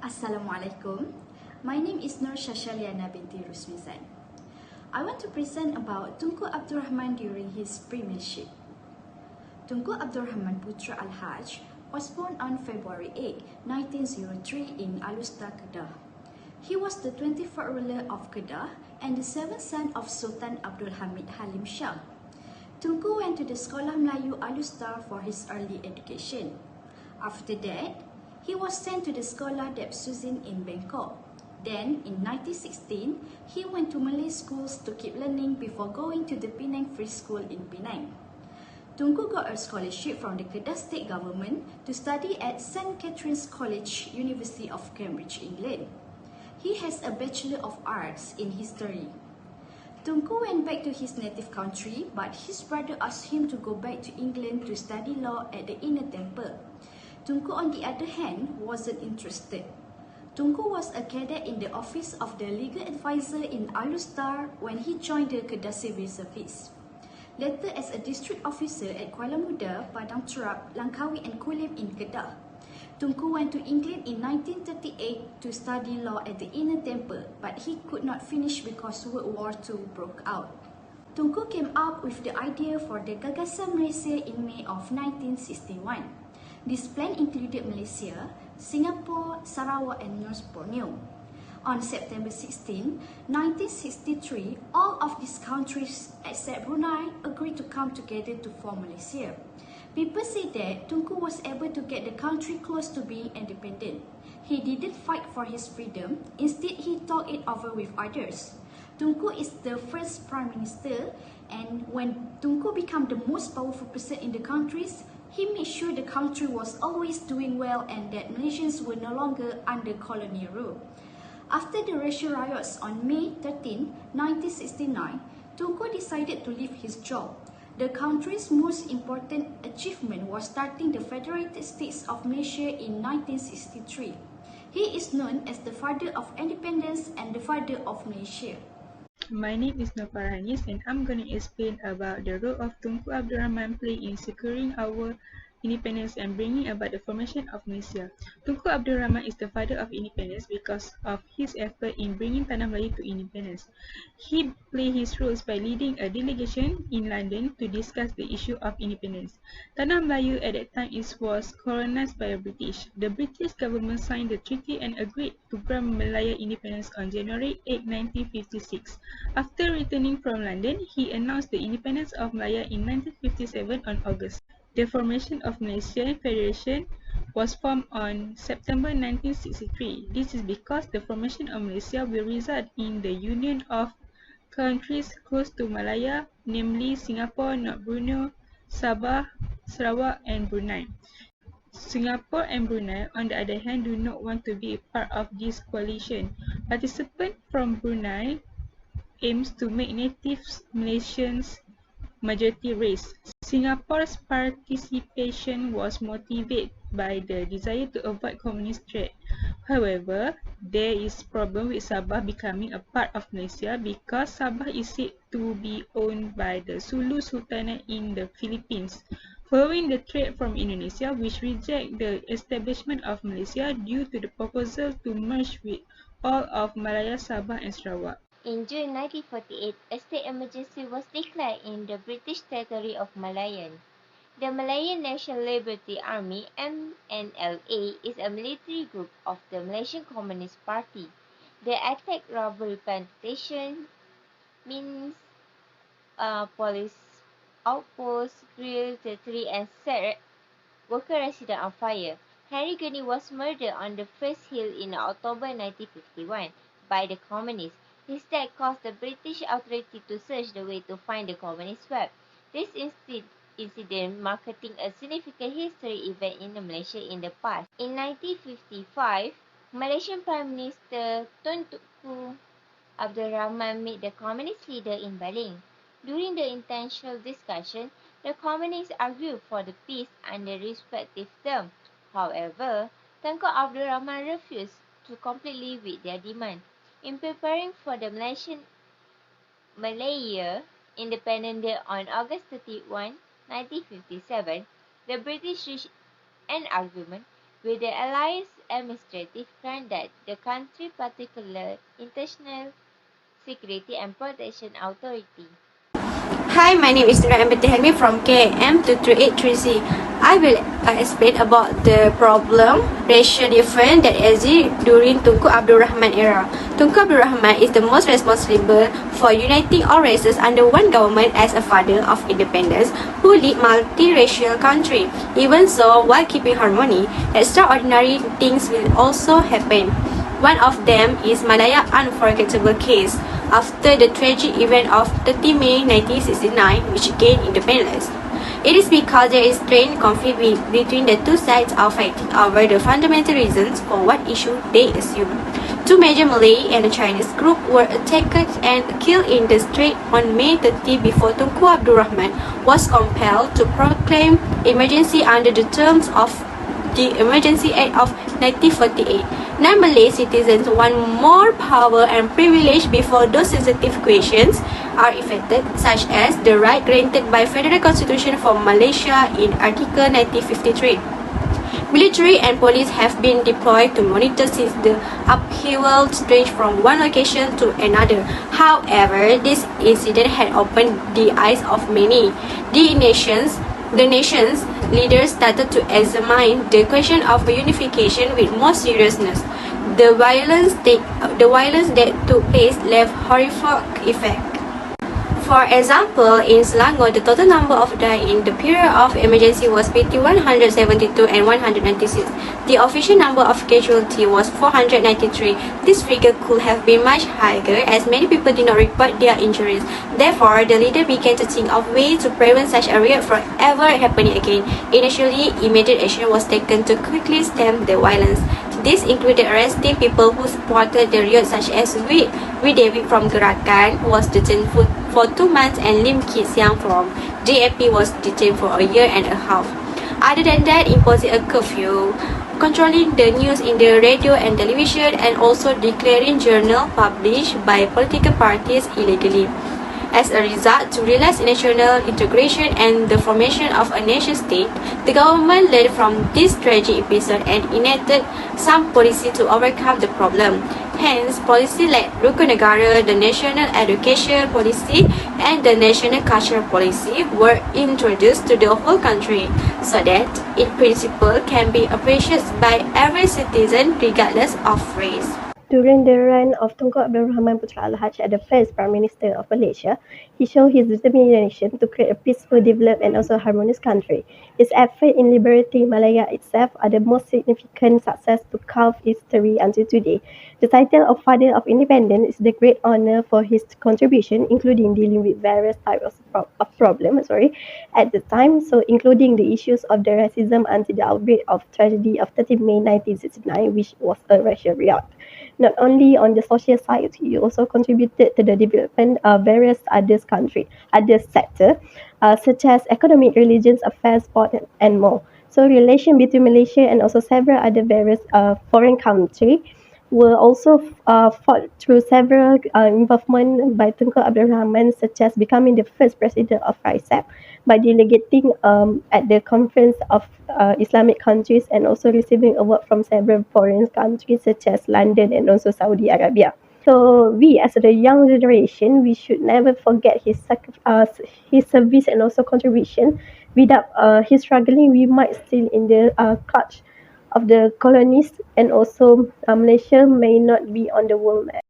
Assalamualaikum. My name is Nur Shashaliana binti Rusmizan. I want to present about Tunku Abdul Rahman during his premiership. Tunku Abdul Rahman Putra Al-Haj was born on February 8, 1903 in Alustar, Kedah. He was the 24th ruler of Kedah and the 7th son of Sultan Abdul Hamid Halim Shah. Tunku went to the Sekolah Melayu Alustar for his early education. After that, he was sent to the Sekolah Depsuzin in Bangkok. Then, in 1916, he went to Malay schools to keep learning before going to the Penang Free School in Penang. Tunku got a scholarship from the Kedah state government to study at St. Catherine's College, University of Cambridge, England. He has a Bachelor of Arts in History. Tunku went back to his native country, but his brother asked him to go back to England to study law at the Inner Temple. Tunku, on the other hand, wasn't interested. Tunku was a cadet in the office of the legal advisor in Alustar when he joined the Kedah Civil Service. Later, as a district officer at Kuala Muda, Padang Terap, Langkawi and Kulim in Kedah. Tunku went to England in 1938 to study law at the Inner Temple, but he could not finish because World War II broke out. Tunku came up with the idea for the Gagasan Malaysia in May of 1961. This plan included Malaysia, Singapore, Sarawak and North Borneo. On September 16, 1963, all of these countries except Brunei agreed to come together to form Malaysia. People say that Tunku was able to get the country close to being independent. He didn't fight for his freedom, instead he talked it over with others. Tunku is the first Prime Minister, and when Tunku became the most powerful person in the countries, he made sure the country was always doing well and that Malaysians were no longer under colonial rule. After the racial riots on May 13, 1969, Tunku decided to leave his job. The country's most important achievement was starting the Federated States of Malaysia in 1963. He is known as the father of independence and the father of Malaysia. My name is Nopar Hanis and I'm going to explain about the role of Tunku Abdul Rahman played in securing our independence and bringing about the formation of Malaysia. Tunku Abdul Rahman is the father of independence because of his effort in bringing Tanah Melayu to independence. He played his roles by leading a delegation in London to discuss the issue of independence. Tanah Melayu at that time was colonized by the British. The British government signed the treaty and agreed to grant Malaya independence on January 8, 1956. After returning from London, he announced the independence of Malaya in 1957 on August. The formation of Malaysian Federation was formed on September 1963. This is because the formation of Malaysia will result in the union of countries close to Malaya, namely Singapore, North Borneo, Sabah, Sarawak and Brunei. Singapore and Brunei, on the other hand, do not want to be a part of this coalition. Participants from Brunei aims to make native Malaysians majority race. Singapore's participation was motivated by the desire to avoid communist threat. However, there is problem with Sabah becoming a part of Malaysia because Sabah is said to be owned by the Sulu Sultanate in the Philippines. Following the threat from Indonesia, which reject the establishment of Malaysia due to the proposal to merge with all of Malaya, Sabah and Sarawak. In June 1948, a state emergency was declared in the British territory of Malayan. The Malayan National Liberty Army (MNLA) is a military group of the Malaysian Communist Party. They attacked rubber plantations, mines, police outposts, grilled territory and set worker residence on fire. Henry Gurney was murdered on the first hill in October 1951 by the communists. His death caused the British authority to search the way to find the communist web. This incident marking a significant history event in Malaysia in the past. In 1955, Malaysian Prime Minister Tunku Abdul Rahman met the communist leader in Baling. During the intentional discussion, the communists argued for the peace under respective terms. However, Tunku Abdul Rahman refused to completely with their demand. In preparing for the Malaya Independence Day on August 31, 1957, the British reached an agreement. with the Alliance Administrative Grant that the country particular International Security and Protection Authority. Hi, my name is Rahman from KAM2283C. I will explain about the problem racial difference that existed during Tunku Abdul Rahman era. Tunku Abdul Rahman is the most responsible for uniting all races under one government as a father of independence who lead multiracial country. Even so, while keeping harmony, extraordinary things will also happen. One of them is Malaya unforgettable case after the tragic event of 30 May 1969 which gained independence. It is because there is strained conflict between the two sides are fighting over the fundamental reasons for what issue they assume. Two major Malay and a Chinese group were attacked and killed in the strait on May 30 before Tunku Abdul Rahman was compelled to proclaim emergency under the terms of the Emergency Act of 1948. Non-Malay citizens want more power and privilege before those sensitive questions are effected, such as the right granted by Federal Constitution for Malaysia in Article 1953. Military and police have been deployed to monitor since the upheaval ranged from one location to another. However, this incident had opened the eyes of many. The nation's leaders started to examine the question of unification with more seriousness. The violence that took place left horrific effect. For example, in Selangor, the total number of died in the period of emergency was between 172 and 196. The official number of casualties was 493. This figure could have been much higher as many people did not report their injuries. Therefore, the leader began to think of ways to prevent such a riot from ever happening again. Initially, immediate action was taken to quickly stem the violence. This included arresting people who supported the riot, such as Wee David from Gerakan, who was detained for 2 months, and Lim Kit Siang from JAP was detained for a year and a half. Other than that, imposing a curfew, controlling the news in the radio and television, and also declaring journals published by political parties illegally. As a result, to realize national integration and the formation of a nation-state, the government learned from this tragic episode and enacted some policy to overcome the problem. Hence, policy like Rukun Negara, the National Education Policy, and the National Cultural Policy were introduced to the whole country, so that its principle can be appreciated by every citizen regardless of race. During the reign of Tunku Abdul Rahman Putra Al-Haj as the first Prime Minister of Malaysia, he showed his determination to create a peaceful, developed and also harmonious country. His efforts in liberating Malaya itself are the most significant success to carve history until today. The title of Father of Independence is the great honour for his contribution, including dealing with various types of problems at the time, so including the issues of the racism until the outbreak of tragedy of 30 May 1969, which was a racial riot. Not only on the social side, he also contributed to the development of various other sectors, such as economic, religious affairs, sport, and more. So, relation between Malaysia and also several other various foreign countries were also fought through several involvement by Tunku Abdul Rahman, such as becoming the first president of RICEP by delegating at the conference of Islamic countries and also receiving award from several foreign countries such as London and also Saudi Arabia. So we as the young generation, we should never forget his service and also contribution. Without his struggling, we might still in the clutch of the colonists, and also Malaysia may not be on the world map.